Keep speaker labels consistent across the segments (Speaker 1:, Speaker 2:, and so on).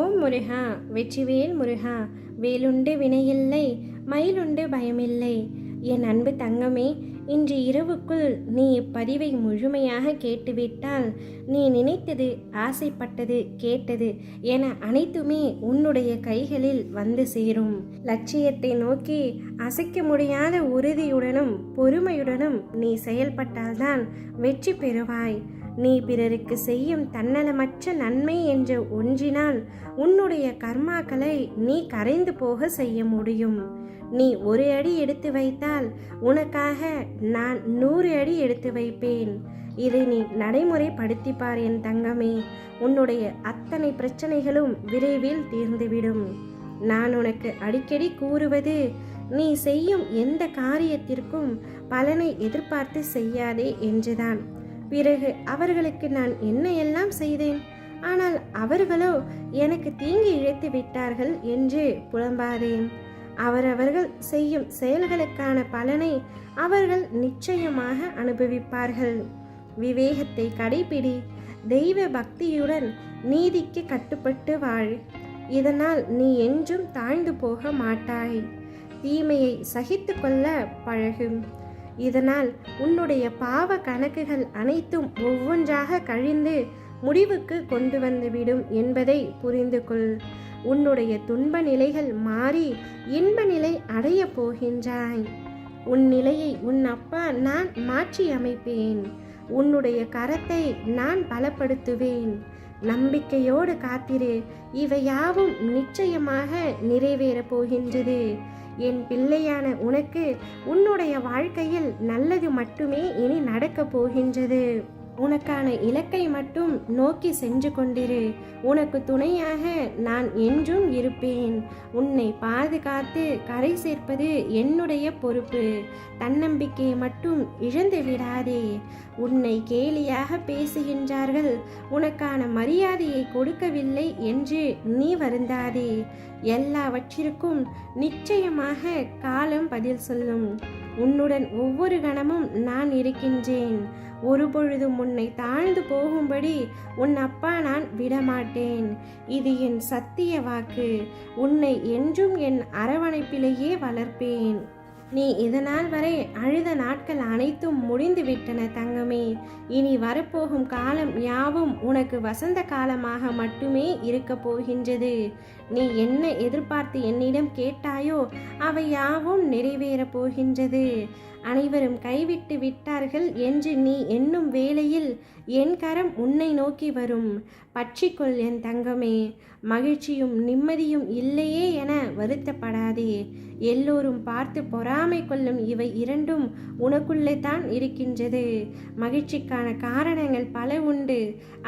Speaker 1: ஓம் முருகா, வெற்றிவேல் முருகா. வேலுண்டு வினையில்லை, மயிலுண்டு பயமில்லை. என் அன்பு தங்கமே, இன்று இரவுக்குள் நீ இப்பதிவை முழுமையாக கேட்டுவிட்டால் நீ நினைத்தது, ஆசைப்பட்டது, கேட்டது என அனைத்துமே உன்னுடைய கைகளில் வந்து சேரும். லட்சியத்தை நோக்கி அசைக்க முடியாத உறுதியுடனும் பொறுமையுடனும் நீ செயல்பட்டால்தான் வெற்றி பெறுவாய். நீ பிறருக்கு செய்யும் தன்னலமற்ற நன்மை என்ற ஒன்றினால் உன்னுடைய கர்மாக்களை நீ கரைந்து போக செய்ய முடியும். நீ ஒரு அடி எடுத்து வைத்தால் உனக்காக நான் 100 அடி எடுத்து வைப்பேன். இதை நீ நடைமுறைப்படுத்திப்பார் என் தங்கமே. உன்னுடைய அத்தனை பிரச்சனைகளும் விரைவில் தீர்ந்துவிடும். நான் உனக்கு அடிக்கடி கூறுவது, நீ செய்யும் எந்த காரியத்திற்கும் பலனை எதிர்பார்த்து செய்யாதே என்றுதான். பிறகு அவர்களுக்கு நான் என்ன எல்லாம் செய்தேன், ஆனால் அவர்களோ எனக்கு தீங்கி இழைத்து விட்டார்கள் என்று புலம்பாதேன். அவரவர்கள் செய்யும் செயல்களுக்கான பலனை அவர்கள் நிச்சயமாக அனுபவிப்பார்கள். விவேகத்தை கடைபிடி. தெய்வ பக்தியுடன் நீதிக்கு கட்டுப்பட்டு வாழ். இதனால் நீ என்றும் தாழ்ந்து போக மாட்டாய். தீமையை சகித்து கொள்ள பழகும். இதனால் உன்னுடைய பாவ கணக்குகள் அனைத்தும் ஒவ்வொன்றாக கழிந்து முடிவுக்கு கொண்டு வந்துவிடும் என்பதை புரிந்து கொள். உன்னுடைய துன்ப நிலைகள் மாறி இன்ப நிலை அடைய போகின்றாய். உன் நிலையை உன் அப்பா நான் மாற்றி அமைப்பேன். உன்னுடைய கரத்தை நான் பலப்படுத்துவேன். நம்பிக்கையோடு காத்திரு. இவையாவும் நிச்சயமாக நிறைவேறப் போகின்றது. என் பிள்ளையான உனக்கு உன்னுடைய வாழ்க்கையில் நல்லது மட்டுமே இனி நடக்கப் போகின்றது. உனக்கான இலக்கை மட்டும் நோக்கி சென்று கொண்டிரு. உனக்கு துணையாக நான் என்றும் இருப்பேன். உன்னை பாதுகாத்து கரை சேர்ப்பது என்னுடைய பொறுப்பு. தன்னம்பிக்கையை மட்டும் இழந்து விடாதே. உன்னை கேலியாக பேசுகின்றார்கள், உனக்கான மரியாதையை கொடுக்கவில்லை என்று நீ வருந்தாதே. எல்லாவற்றிற்கும் நிச்சயமாக காலம் பதில் சொல்லும். உன்னுடன் ஒவ்வொரு கணமும் நான் இருக்கின்றேன். ஒருபொழுதும் உன்னை தாழ்ந்து போகும்படி உன் அப்பா நான் விடமாட்டேன். இது என் சத்திய வாக்கு. உன்னை என்றும் என் அரவணைப்பிலேயே வளர்ப்பேன். நீ இதனால் வரை அழுத நாட்கள் அனைத்தும் முடிந்து விட்டன தங்கமே. இனி வரப்போகும் காலம் யாவும் உனக்கு வசந்த காலமாக மட்டுமே இருக்க போகின்றது. நீ என்ன எதிர்பார்த்து என்னிடம் கேட்டாயோ அவை யாவும் நிறைவேறப் போகின்றது. அனைவரும் கைவிட்டு விட்டார்கள் என்று நீ எண்ணும் வேளையில் என் கரம் உன்னை நோக்கி வரும். பற்றிக்கொள் என் தங்கமே. மகிழ்ச்சியும் நிம்மதியும் இல்லையே என வருத்தப்படாதே. எல்லோரும் பார்த்து பொறாமை கொள்ளும் இவை இரண்டும் உனக்குள்ளே தான் இருக்கின்றது. மகிழ்ச்சிக்கான காரணங்கள் பல உண்டு.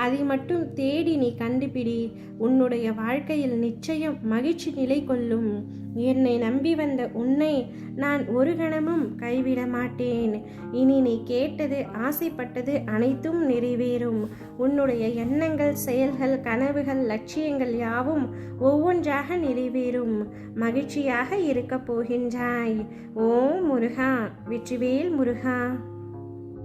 Speaker 1: அதை மட்டும் தேடி நீ கண்டுபிடி. உன்னுடைய வாழ்க்கையில் நிச்சயம் மகிழ்ச்சி நிலை கொள்ளும். என்னை நம்பி வந்த உன்னை நான் ஒரு கணமும் கைவிட மாட்டேன். இனி நீ கேட்டது, ஆசைப்பட்டது அனைத்தும் நிறைவேறும். உன்னுடைய எண்ணங்கள், செயல்கள், கனவுகள், லட்சியங்கள் யாவும் ஒவ்வொன்றாக நிறைவேறும். மகிழ்ச்சியாக இருக்கப் போகின்றாய். ஓம் முருகா, வெற்றிவேல் முருகா.